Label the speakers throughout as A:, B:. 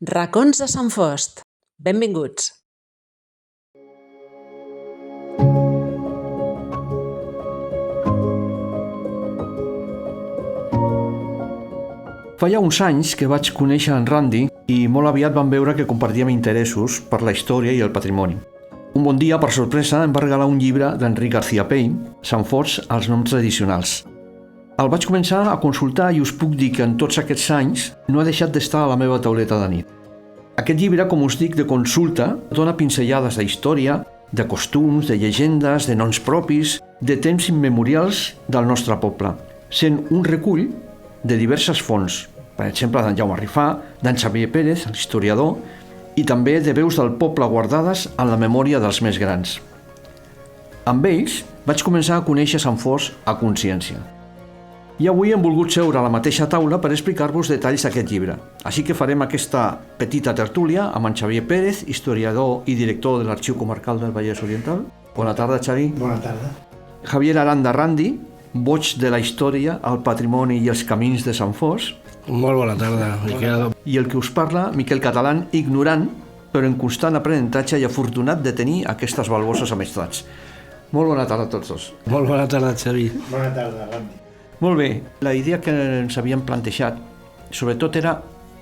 A: Racons de Sant Fost. Benvinguts.
B: Fa ja uns anys que vaig conèixer en Randy i molt aviat vam veure que compartíem interessos per la història i el patrimoni. Un bon dia, per sorpresa, em va regalar un llibre d'Enric García Pein, Sant Fost, els noms tradicionals. El vaig començar a consultar i us puc dir que en tots aquests anys no ha deixat d'estar a la meva tauleta de nit. Aquest llibre, com us dic, de consulta, dona pinzellades de història, de costums, de llegendes, de noms propis, de temps immemorials del nostre poble, sent un recull de diverses fonts, per exemple d'en Jaume Rifà, d'en Xavier Pérez, l'historiador, i també de veus del poble guardades en la memòria dels més grans. Amb ells vaig començar a conèixer Sant Fost a consciència. I avui hem volgut seure a la mateixa taula per explicar-vos detalls d'aquest llibre. Així que farem aquesta petita tertúlia amb en Xavier Pérez, historiador i director de l'Arxiu Comarcal del Vallès Oriental. Bona tarda, Xavi.
C: Bona tarda.
B: Javier Aranda Randi, boig de la història, el patrimoni i els camins de Sant Fost.
C: Molt bona tarda, Miquel.
B: I el que us parla, Miquel Catalán, ignorant, però en constant aprenentatge i afortunat de tenir aquestes valuoses amistats. Molt bona tarda a tots dos.
C: Molt bona tarda, Xavi.
D: Bona tarda, Randy.
B: Molt bé, la idea que ens havíem plantejat, sobretot era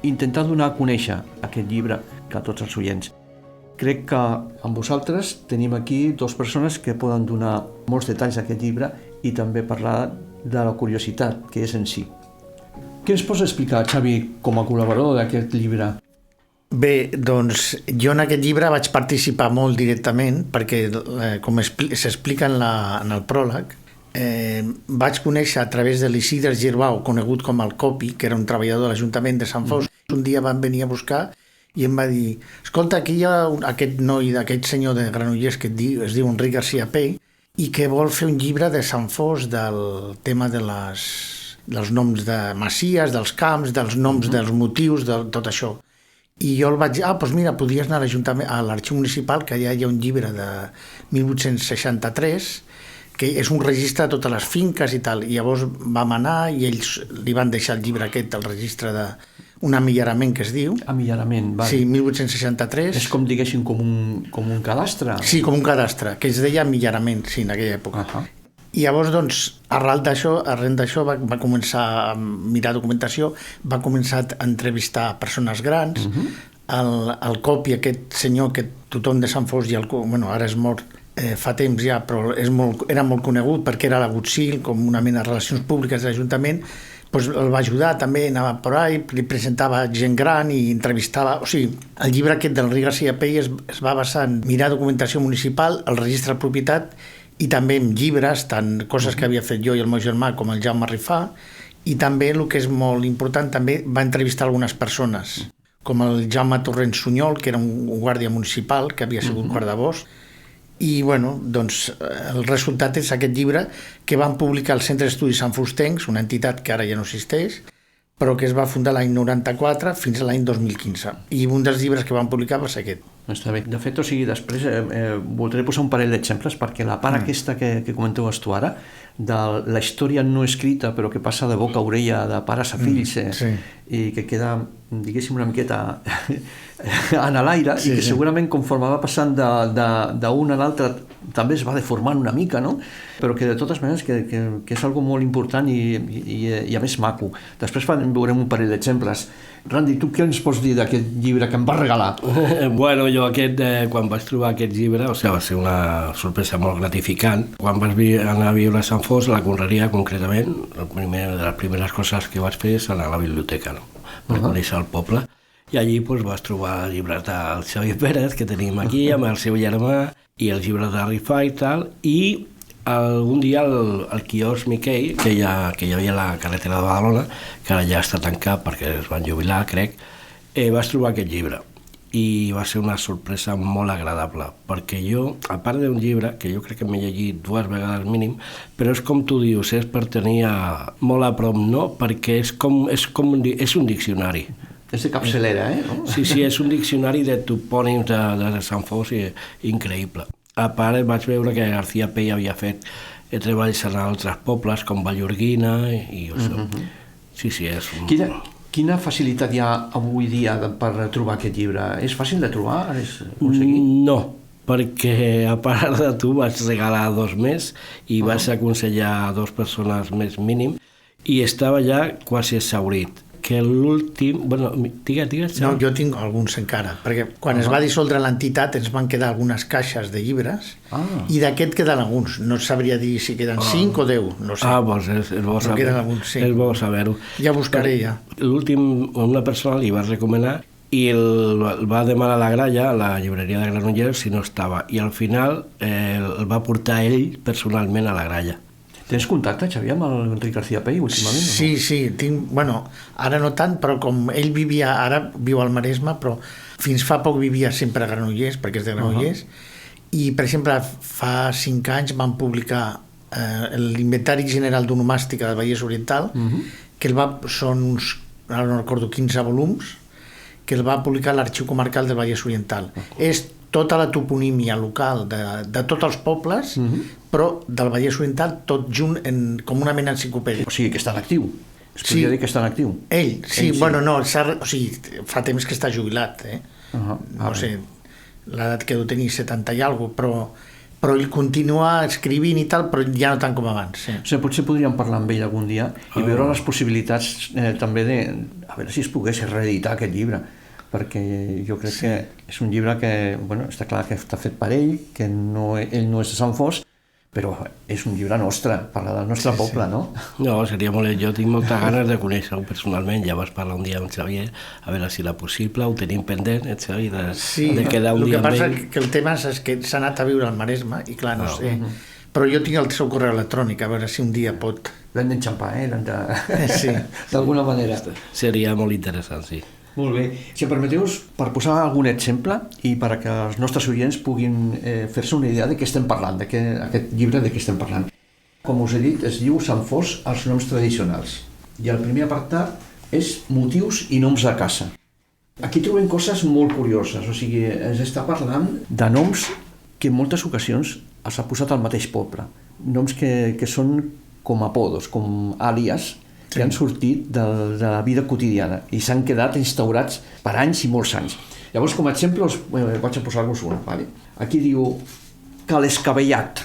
B: intentar donar a conèixer aquest llibre a tots els oients. Crec que amb vosaltres tenim aquí dues persones que poden donar molts detalls d'aquest llibre i també parlar de la curiositat que és en si. Què ens pots explicar, Xavi, com a col·laborador d'aquest llibre?
D: Bé, doncs jo en aquest llibre vaig participar molt directament perquè, com s'explica en el pròleg, vaig conèixer a través de l'Isidre Girbau, conegut com el Copi, que era un treballador de l'Ajuntament de Sant Fost. Un dia van venir a buscar i em va dir: escolta, aquí hi ha aquest noi, aquest senyor de Granollers que es diu Enric García Pein i que vol fer un llibre de Sant Fost del tema dels noms de masies, dels camps, dels noms dels motius, de tot això. I jo el vaig dir, doncs mira, podries anar a l'Arxiu Municipal, que allà hi ha un llibre de 1863, que és un registre de totes les finques i tal. I llavors vam anar i ells li van deixar el llibre aquest, el registre d'un amillarament que es diu.
B: Amillarament, val.
D: Sí, 1863.
B: És com, diguéssim, com un cadastre?
D: Sí, com un cadastre, que es deia amillarament, sí, en aquella època. I llavors, doncs, arran d'això va començar a mirar documentació, va començar a entrevistar persones grans, el Copi, aquest senyor que tothom de Sant Fost, ara és mort fa temps ja, però era molt conegut perquè era l'agutzil, com una mena de relacions públiques de l'Ajuntament, doncs el va ajudar també, anava per ahí, li presentava gent gran i entrevistava. O sigui, el llibre aquest d'Enric García Pein es va basar en mirar documentació municipal, el registre de propietat, i també en llibres, tant coses que havia fet jo i el meu germà com el Jaume Rifà, i també, el que és molt important, també va entrevistar algunes persones, com el Jaume Torrent Sunyol, que era un guàrdia municipal, que havia sigut guardabosc, i bueno, doncs el resultat és aquest llibre que van publicar el Centre d'Estudis Santfostencs, una entitat que ara ja no existeix, però que es va fundar l'any 94 fins a l'any 2015. I un dels llibres que van publicar va ser aquest.
B: Està bé. De fet, després voldré posar un parell d'exemples perquè la part aquesta que comentaves tu ara, de la història no escrita però que passa de boca a orella, de pares a fills, i que queda, diguéssim, una miqueta en l'aire, i que segurament conforme va passant d'un a l'altre també es va deformant una mica, no? Però que de totes maneres que és algo molt important i a més maco. Després veurem un parell d'exemples. Randy, tu què ens pots dir d'aquest llibre que em vas regalar?
C: Bueno, jo quan vaig trobar aquest llibre, va ser una sorpresa molt gratificant. Quan vaig anar a viure a Sant Fost, a la Conreria concretament, de les primeres coses que vaig fer és anar a la biblioteca, no? Per conèixer el poble. I allí vas trobar llibres del Xavier Pérez, que tenim aquí, amb el seu germà, i els llibres de Rifà i tal, i algun dia el quiosc Miquel, que hi havia a la carretera de Badalona, que ara ja està tancat perquè es van jubilar, crec, vas trobar aquest llibre. I va ser una sorpresa molt agradable, perquè jo, a part d'un llibre, que jo crec que m'he llegit 2 vegades mínim, però és com tu dius, és per tenir molt a prop, no? Perquè és un diccionari.
B: És de capçalera, no?
C: Sí, és un diccionari de topònims de Sant Fost increïble. A part, vaig veure que García Pein havia fet treballs en altres pobles, com Vallorguina i això. Sí, és un...
B: Quina facilitat hi ha avui dia per trobar aquest llibre? És fàcil de trobar? És aconseguir?
C: No, perquè a part de tu vaig regalar 2 més i vaig aconsellar a 2 persones més mínim i estava ja quasi exhaurit. Que l'últim... Bueno, digues.
D: No, jo tinc alguns encara, perquè quan es va dissoldre l'entitat ens van quedar algunes caixes de llibres i d'aquest queden alguns. No sabria dir si queden 5 o 10, no sé.
C: Doncs és bo saber-ho.
D: Queden alguns, sí.
C: És bo saber-ho.
D: Ja buscaré, ja.
C: L'últim, una persona li va recomanar i el va demanar a la Gralla, a la llibreria de Granollers, si no estava. I al final el va portar ell personalment a la Gralla.
B: Tens contacte, Xavier, amb l'Enric García Pey últimament?
D: Sí, tinc... Bueno, ara no tant, però com ell vivia... Ara viu al Maresme, però fins fa poc vivia sempre a Granollers, perquè és de Granollers, i, per exemple, fa 5 anys van publicar l'Inventari General d'Onomàstica del Vallès Oriental, que són uns, ara no recordo, 15 volums, que el va publicar l'Arxiu Comarcal del Vallès Oriental. És tota la toponímia local de tots els pobles, però del Vallès Oriental tot junt com una mena enciclopèdia.
B: O sigui, que està en actiu. Es podria dir que està en actiu.
D: Ell, sí. Bueno, no, o sigui, fa temps que està jubilat, no sé, l'edat que deu tenir 70 i alguna cosa, però ell continua escrivint i tal, però ja no tant com abans. Sí.
B: O sigui, potser podríem parlar amb ell algun dia i veure les possibilitats també de... A veure si es pogués reeditar aquest llibre, perquè jo crec que és un llibre que, bueno, està clar que està fet per ell, que ell no és de Sant Fos, però és un llibre nostre, parla del nostre poble, no?
C: No, seria molt... Jo tinc moltes ganes de conèixer-ho personalment, ja vas parlar un dia amb Xavier, a veure si era possible, ho tenim pendent, Xavier, de quedar un dia amb ell.
D: El que passa que el tema és que s'ha anat a viure al Maresme, i clar, no sé, però jo tinc el seu correu electrònic, a veure si un dia pot...
B: L'hem d'enxampar, l'hem de...
D: Sí.
B: D'alguna manera.
C: Seria molt interessant, sí.
B: Molt bé. Si em permeteu, per posar algun exemple i perquè els nostres oients puguin fer-se una idea de què estem parlant, d'aquest llibre de què estem parlant. Com us he dit, es diu Sant Fos, els noms tradicionals. I el primer apartat és motius i noms de casa. Aquí trobem coses molt curioses, o sigui, ens està parlant de noms que en moltes ocasions els ha posat el mateix poble. Noms que són com apodos, com àlies, que han sortit de la vida quotidiana i s'han quedat instaurats per anys i molts anys. Llavors, com a exemple, vaig a posar-vos un. Vale? Aquí diu Calescabellat.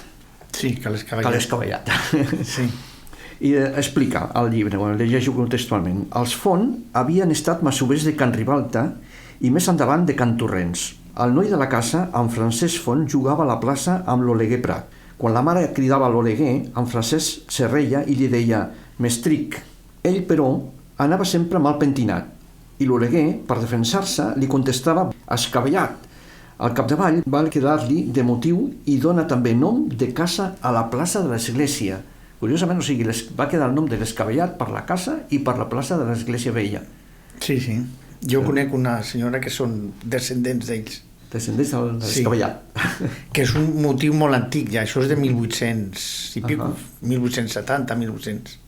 D: Sí,
B: Calescabellat.
D: Sí.
B: I explica al llibre, llegeixo contextualment. Els Font havien estat masovers de Can Ribalta i més endavant de Can Torrents. El noi de la casa, en Francesc Font, jugava a la plaça amb l'Oleguer Prat. Quan la mare cridava a l'Oleguer, en Francesc s'arreia i li deia «Mestric». Ell, però, anava sempre mal pentinat i l'Oleguer, per defensar-se, li contestava «escabellat». Al capdavall va quedar-li de motiu i dona també nom de casa a la plaça de l'església. Curiosament, o sigui, va quedar el nom de l'Escabellat per la casa i per la plaça de l'església vella.
D: Sí. Jo conec una senyora que són descendents d'ells.
B: Descendents de l'Escabellat.
D: Sí. Que és un motiu molt antic, ja. Això és de 1800 i pico, 1870, 1800.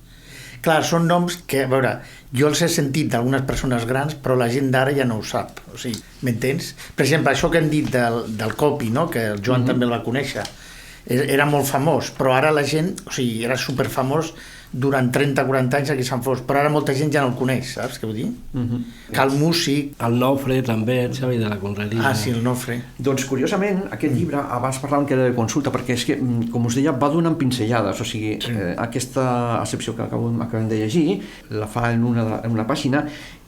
D: Clar, són noms que, a veure, jo els he sentit d'algunes persones grans, però la gent d'ara ja no ho sap. O sigui, m'entens? Per exemple, això que hem dit del Copi, no? Que el Joan també el va conèixer, era molt famós, però ara la gent, o sigui, era superfamós durant 30-40 anys aquí a Sant Fos, però ara molta gent ja no el coneix, saps què vull dir? Que el músic...
C: El Nofre també, Xavi, de la Conreria.
D: Ah, sí, el Nofre.
B: Doncs, curiosament, aquest llibre, abans parlàvem que era de consulta, perquè és que, com us deia, va donant pinzellades, o sigui, aquesta accepció que acabem de llegir, la fa en una pàgina,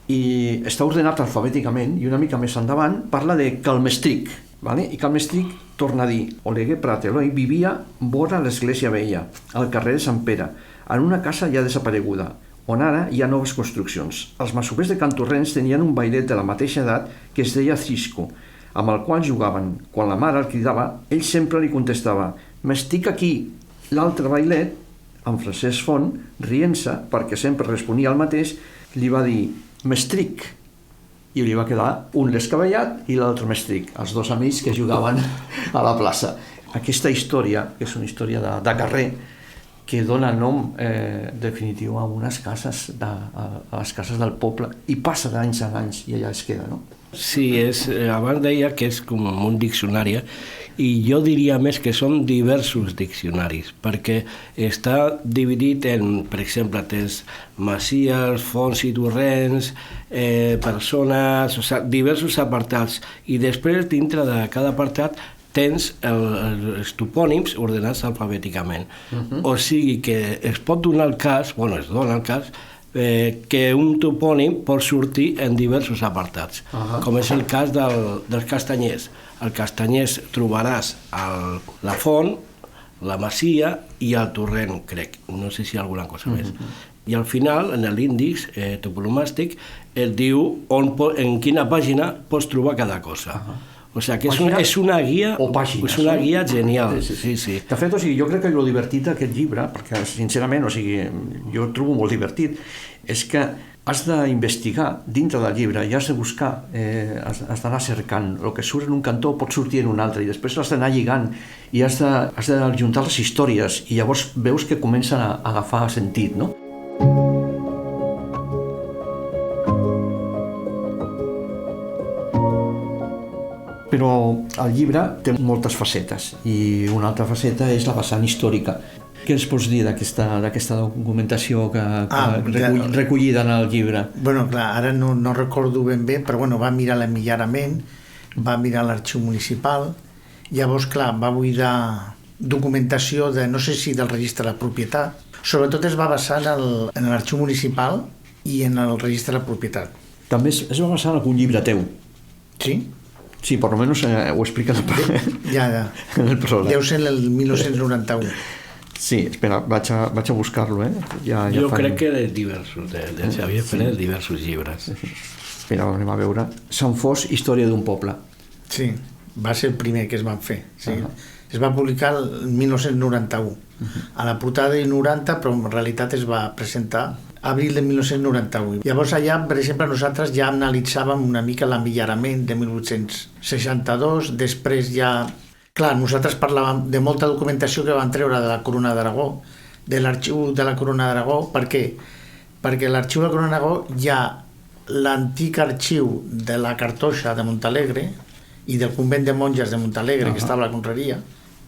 B: i està ordenat alfabèticament, i una mica més endavant parla de Calmestric, vale? I Calmestric torna a dir, Oleguer Prat Eloi vivia vora l'església vella, al carrer de Sant Pere, en una casa ja desapareguda, on ara hi ha noves construccions. Els masovers de Can Torrents tenien un bailet de la mateixa edat que es deia Cisco, amb el qual jugaven. Quan la mare el cridava, ell sempre li contestava «M'estic aquí». L'altre bailet, en Francesc Font, rient-se, perquè sempre responia el mateix, li va dir «Mestric». I li va quedar un l'escabellat i l'altre Mestric, els dos amics que jugaven a la plaça. Aquesta història, que és una història de carrer, que dona nom definitiu a unes cases, a les cases del poble, i passa d'anys en anys i allà es queda, no?
C: Sí, abans deia que és com un diccionari i jo diria més que són diversos diccionaris, perquè està dividit en, per exemple, tens masies, fonts i torrents, persones, o sigui, diversos apartats, i després dintre de cada apartat tens els topònims ordenats alfabèticament. O sigui que es pot donar el cas, es dona el cas, que un topònim pot sortir en diversos apartats, com és el cas dels castanyers. Al Castanyers trobaràs la font, la masia i el torrent, crec. No sé si hi ha alguna cosa més. I al final, en l'índex toponomàstic, et diu en quina pàgina pots trobar cada cosa. O sigui que és una guia, és una guia genial. Sí.
B: De fet, jo crec que el divertit d'aquest llibre, perquè sincerament, jo el trobo molt divertit, és que has d'investigar dintre del llibre i has de buscar, has d'anar cercant. El que surt en un cantó pot sortir en un altre i després l'has d'anar lligant i has d'ajuntar les històries i llavors veus que comencen a agafar sentit, no? Però el llibre té moltes facetes i una altra faceta és la vessant històrica. Què ens pots dir d'aquesta documentació recollida en el llibre?
D: Clar, ara no recordo ben bé, però va mirar l'emillarament, va mirar l'arxiu municipal, llavors, clar, va buidar documentació de, no sé si del registre de la propietat, sobretot es va basar en l'arxiu municipal i en el registre de la propietat.
B: També es va basar en algun llibre teu?
D: Sí.
B: Sí, per almenys ho expliques en el pròleg.
D: Deu ser el 1991.
B: Sí, espera, vaig a buscar-lo,
C: Jo crec que de diversos, de Xavier Pérez, diversos llibres.
B: Espera, anem a veure. Sant Fost, història d'un poble.
D: Sí, va ser el primer que es van fer. Es va publicar el 1991. A la portada de 90, però en realitat es va presentar abril de 1991. Llavors allà, per exemple, nosaltres ja analitzàvem una mica l'emillarament de 1862, després ja... Clar, nosaltres parlàvem de molta documentació que van treure de la Corona d'Aragó, de l'arxiu de la Corona d'Aragó. Per què? Perquè l'arxiu de la Corona d'Aragó hi ha l'antic arxiu de la Cartoixa de Montalegre i del convent de monges de Montalegre, que estava a la Conreria,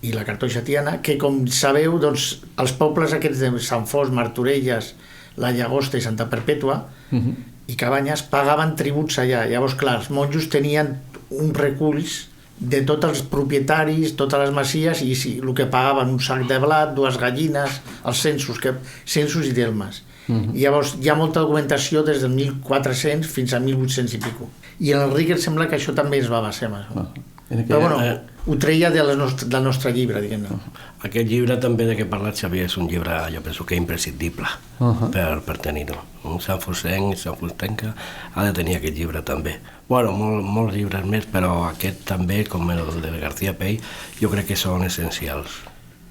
D: i la Cartoixa Tiana, que, com sabeu, doncs, els pobles aquests de Sant Fost, Martorelles, la Llagosta i Santa Perpètua i Cabanyes pagaven tributs allà. Llavors, clar, els monjos tenien uns reculls de tots els propietaris, totes les masies, i sí, el que pagaven, un sac de blat, 2 gallines, els censos i delmes. I llavors hi ha molta documentació des del 1400 fins a 1800 i pico. I en el Ric em sembla que això també es va basar en això. Però ho treia del nostre llibre, diguem-ne.
C: Aquest llibre també de què parla Xavier és un llibre, jo penso que imprescindible per tenir-ho. Un santfosenc, santfostenca ha de tenir aquest llibre també. Molts llibres més, però aquest també, com el de García Pey, jo crec que són essencials.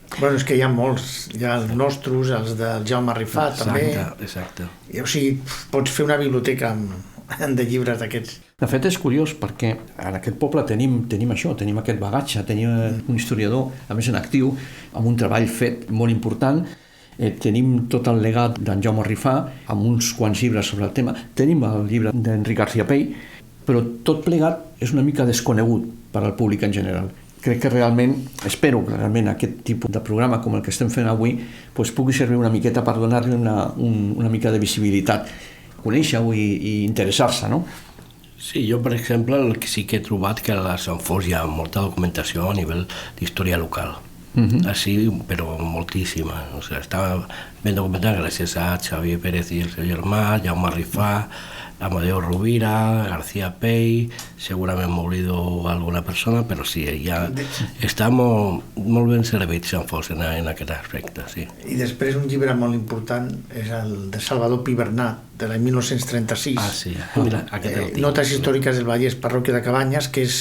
D: És que hi ha molts, hi ha els nostres, els del Jaume Rifà també.
C: Exacte.
D: O sigui, pots fer una biblioteca de llibres d'aquests.
B: De fet, és curiós perquè en aquest poble tenim això, tenim aquest bagatge, tenim un historiador, a més en actiu, amb un treball fet molt important. Tenim tot el legat d'en Jaume Rifà, amb uns quants llibres sobre el tema. Tenim el llibre d'Enric García Pey, però tot plegat és una mica desconegut per al públic en general. Crec que realment, espero que realment aquest tipus de programa com el que estem fent avui pugui servir una miqueta per donar-li una mica de visibilitat, conèixer-ho i interessar-se, no?
C: Sí, jo, per exemple, sí que he trobat que a Sant Fost hi ha molta documentació a nivell d'història local. Així, però moltíssima. O sigui, està ben documentat gràcies a Xavier Pérez i el seu germà, Jaume Rifà, Amadeu Rovira, García Pey, segurament m'oblido alguna persona, però sí, ja està molt ben servit Sant Fost en aquest aspecte, sí.
D: I després un llibre molt important és el de Salvador Pi Bernat, de l'any 1936.
C: Sí, mira, aquest el tinc.
D: Notes històriques del Vallès, parròquia de Cabanyes, que és,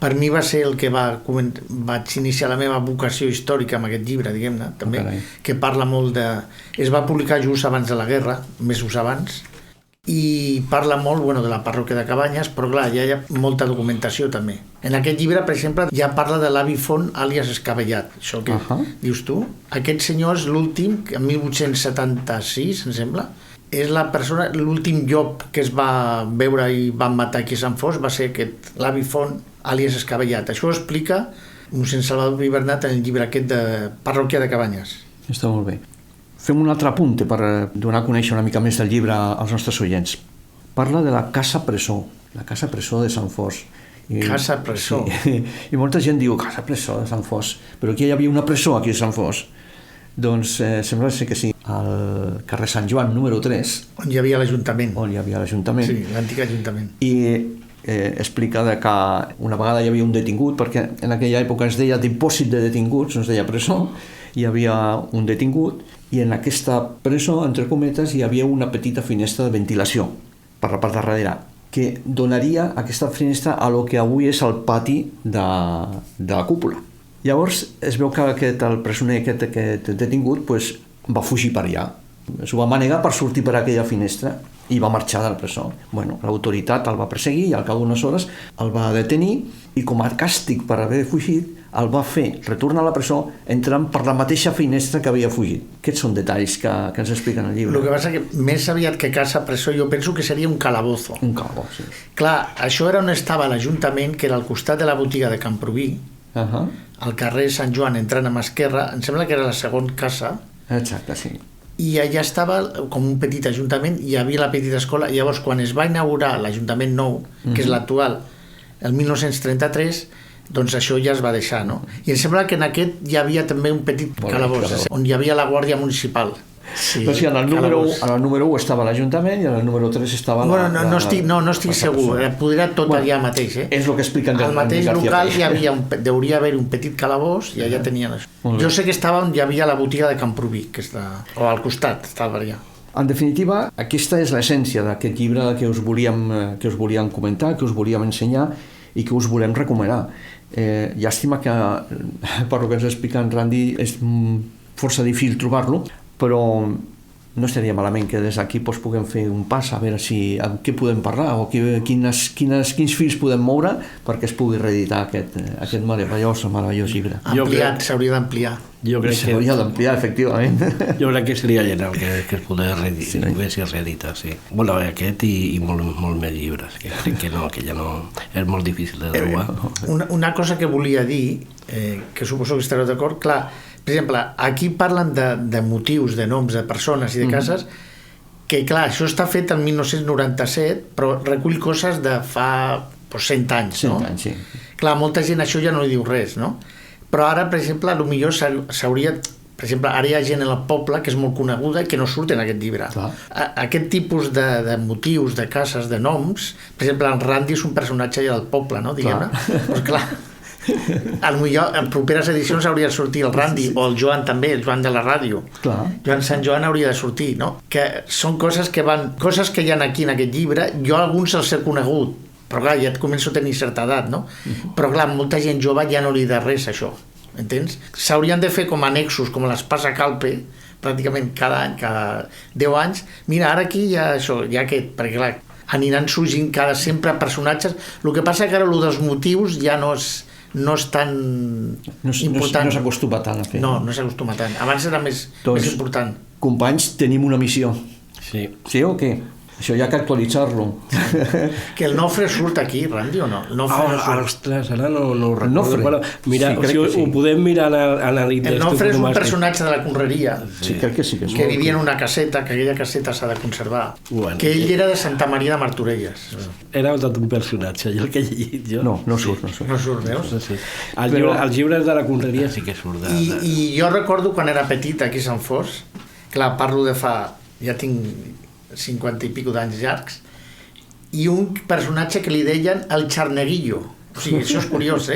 D: per mi va ser el que vaig iniciar la meva vocació històrica amb aquest llibre, diguem-ne, també, que parla molt de... Es va publicar just abans de la guerra, mesos abans, i parla molt de la parròquia de Cabanyes, però clar, ja hi ha molta documentació també. En aquest llibre, per exemple, ja parla de l'avi Font, àlies Escabellat, això que dius tu. Aquest senyor és l'últim, en 1876, em sembla, és l'últim llop que es va veure i van matar aquí a Sant Fost, va ser aquest, l'avi Font, àlies Escabellat. Això explica mossèn Salvador Pibernat en el llibre aquest de Parròquia de Cabanyes.
B: Està molt bé. Fem un altre apunte per donar a conèixer una mica més del llibre als nostres oients. Parla de la Casa Presó, la Casa Presó de Sant Fos.
D: Casa Presó.
B: Sí. I molta gent diu Casa Presó de Sant Fos, però aquí hi havia una presó aquí a Sant Fos. Doncs sembla ser que sí, al carrer Sant Joan número 3,
D: On hi havia l'Ajuntament.
B: on hi havia l'Ajuntament.
D: Sí, l'antic Ajuntament.
B: I explica que una vegada hi havia un detingut, perquè en aquella època es deia dipòsit de detinguts, no es deia presó, hi havia un detingut i en aquesta presó, entre cometes, hi havia una petita finestra de ventilació per la part de darrere, que donaria aquesta finestra a lo que avui és el pati de la cúpula. Llavors es veu que el presoner aquest detingut pues, va fugir per allà. S'ho va manegar per sortir per aquella finestra i va marxar de la presó. Bueno, l'autoritat el va perseguir i al cap d'unes hores el va detenir i com a càstig per haver fugit el va fer retornar a la presó entrant per la mateixa finestra que havia fugit. Aquests són detalls que ens expliquen al llibre.
D: El que passa que més aviat que casa presó jo penso que seria un calabozo.
B: Un calabozo, sí.
D: Clar, això era on estava l'Ajuntament, que era al costat de la botiga de Camproví, al carrer Sant Joan entrant a mà esquerra, em sembla que era la segona casa.
B: Exacte, sí.
D: I allà estava com un petit ajuntament, hi havia la petita escola, i llavors quan es va inaugurar l'Ajuntament nou, que és l'actual, el 1933, doncs això ja es va deixar, no? I em sembla que en aquest hi havia també un petit calabós, on hi havia la Guàrdia Municipal. Sí,
B: doncs sí, en el número 1 estava l'Ajuntament i en el número 3 estava
D: bueno, no estic segur, podria tot allà mateix,
B: És el que expliquen
D: al mateix local hauria haver un petit calabós i allà tenien això. Jo sé que estava on hi havia la botiga de Camproví, o al costat estava allà.
B: En definitiva, aquesta és l'essència d'aquest llibre que us volíem comentar, que us volíem ensenyar i que us volem recomanar. Llàstima que, per lo que ens explica en Randy, és força difícil trobar-lo, però no estaria malament que des d'aquí puguem fer un pas a veure amb què podem parlar o quins fils podem moure perquè es pugui reeditar aquest meravellós llibre.
D: S'hauria d'ampliar.
B: S'hauria d'ampliar, efectivament.
C: Jo crec que seria genial que es pogués reeditar, sí. Bueno, aquest i molt més llibres, que crec que ja no... És molt difícil de trobar.
D: Una cosa que volia dir, que suposo que estareu d'acord, clar, per exemple, aquí parlen de motius, de noms, de persones i de cases, que clar, això està fet el 1997, però recull coses de fa 100 anys, no?
B: 100 anys, sí.
D: Clar, molta gent això ja no li diu res, no? Però ara, per exemple, potser s'hauria... Per exemple, ara hi ha gent en el poble que és molt coneguda i que no surt en aquest llibre. Aquest tipus de motius, de cases, de noms... Per exemple, en Randy és un personatge del poble, no? Diguem-ne. Doncs clar... Potser en properes edicions hauria de sortir el Randy o el Joan també, el Joan de la ràdio. Joan Sant Joan hauria de sortir, no? Que són coses que hi ha aquí en aquest llibre. Jo alguns els he conegut, però clar, ja et començo a tenir certa edat, no? Però clar, molta gent jove ja no li da res això, entens? S'haurien de fer com annexos, com l'Espasa Calpe, pràcticament cada any, cada 10 anys. Mira, ara aquí hi ha això, hi ha aquest, perquè clar, aniran sorgint sempre personatges. El que passa que ara el dels motius ja no és tan important.
B: No s'acostuma tant a fer.
D: No s'acostuma tant. Abans era més important.
B: Companys, tenim una missió.
C: Sí.
B: Sí o què? Això hi ha que actualitzar-lo.
D: Que el Nofre surt aquí, Randy, o no?
C: Ostres, ara no ho recordo.
B: Bueno,
C: mira, ho podem mirar en el
D: Nofre és un personatge de la conreria.
B: Sí, crec que sí.
D: Que vivia en una caseta, que aquella caseta s'ha de conservar. Que ell era de Santa Maria de Martorelles.
C: Era tot un personatge, jo el que he llegit jo.
B: No surt,
D: veus?
C: Els llibres de la conreria sí que surt.
D: I jo recordo quan era petit aquí a Sant Fos, clar, parlo de fa... Ja tinc 50 i pico d'anys llargs, i un personatge que li deien el Xarneguillo. O sigui, això és curiós,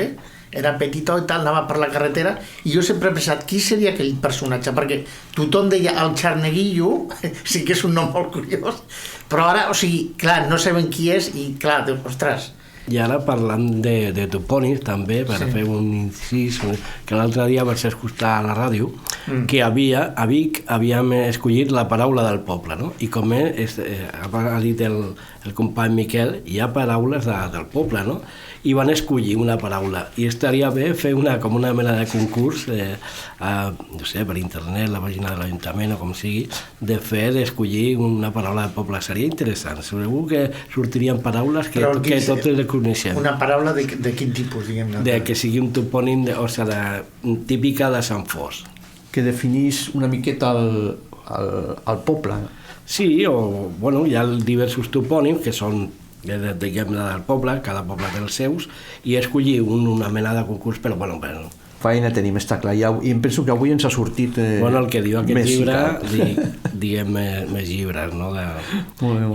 D: Era petitó i tal, anava per la carretera, i jo sempre he pensat, qui seria aquell personatge? Perquè tothom deia el Xarneguillo, sí que és un nom molt curiós, però ara, o sigui, clar, no sabem qui és, i clar, ostres...
C: I ara parlant de topònims també, per fer un incís, que l'altre dia vaig escoltar a la ràdio que a Vic havíem escollit la paraula del poble, no? I com ha dit el el company Miquel, hi ha paraules del poble, no? I van escollir una paraula. I estaria bé fer com una mena de concurs, no sé, per internet, la pàgina de l'Ajuntament o com sigui, d'escollir una paraula del poble. Seria interessant. Segur que sortirien paraules que totes les coneixem.
D: Una paraula de quin tipus, diguem-ne?
C: De que sigui un topònim, típica de Sant Fost.
B: Que definís una miqueta el poble.
C: Sí, hi ha diversos topònims que són diguem-ne del poble, cada poble té els seus, i escollir una mena de concurs, però
B: feina tenim, està clar, i em penso que avui ens ha sortit
C: el que diu aquest llibre, diguem més llibres, no?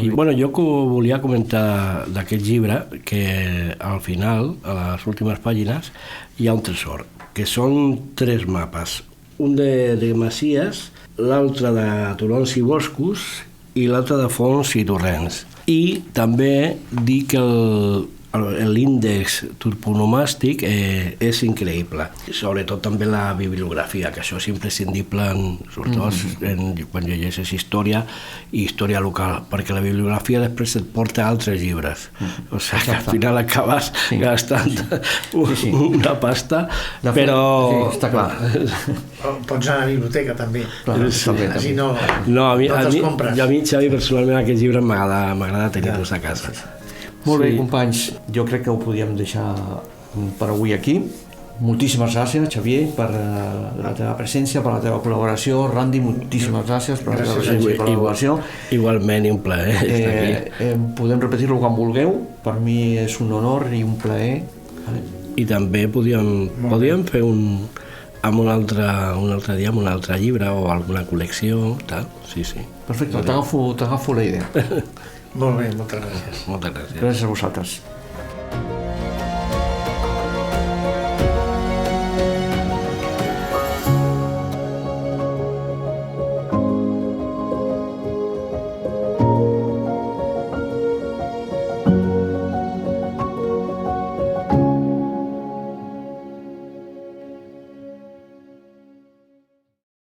C: I jo volia comentar d'aquest llibre que al final, a les últimes pàgines, hi ha un tresor, que són 3 mapes, un de masies, l'altre de turons i boscos i l'altre de fonts i torrents. I també dir que l'índex toponomàstic és increïble. Sobretot també la bibliografia, que això és imprescindible, sobretot quan llegeixes història i història local, perquè la bibliografia després et porta a altres llibres. O sigui que al final acabes gastant una pasta, però...
B: Està clar.
D: Pots anar a la biblioteca també. Així no te'ls compres.
C: A mi, Xavi, personalment aquest llibre m'agrada tenir-los a casa.
B: Molt bé, companys, jo crec que ho podíem deixar per avui aquí. Moltíssimes gràcies, Xavier, per la teva presència, per la teva col·laboració. Randy, moltíssimes gràcies per la teva presència i col·laboració.
C: Igualment, un plaer estar aquí.
B: Podem repetir-lo quan vulgueu. Per mi és un honor i un plaer.
C: I també podíem fer un altre dia amb un altre llibre o alguna col·lecció, tal. Sí.
B: Perfecte, t'agafo la idea.
D: Molt bé, moltes gràcies.
C: Moltes gràcies.
B: Gràcies a vosaltres.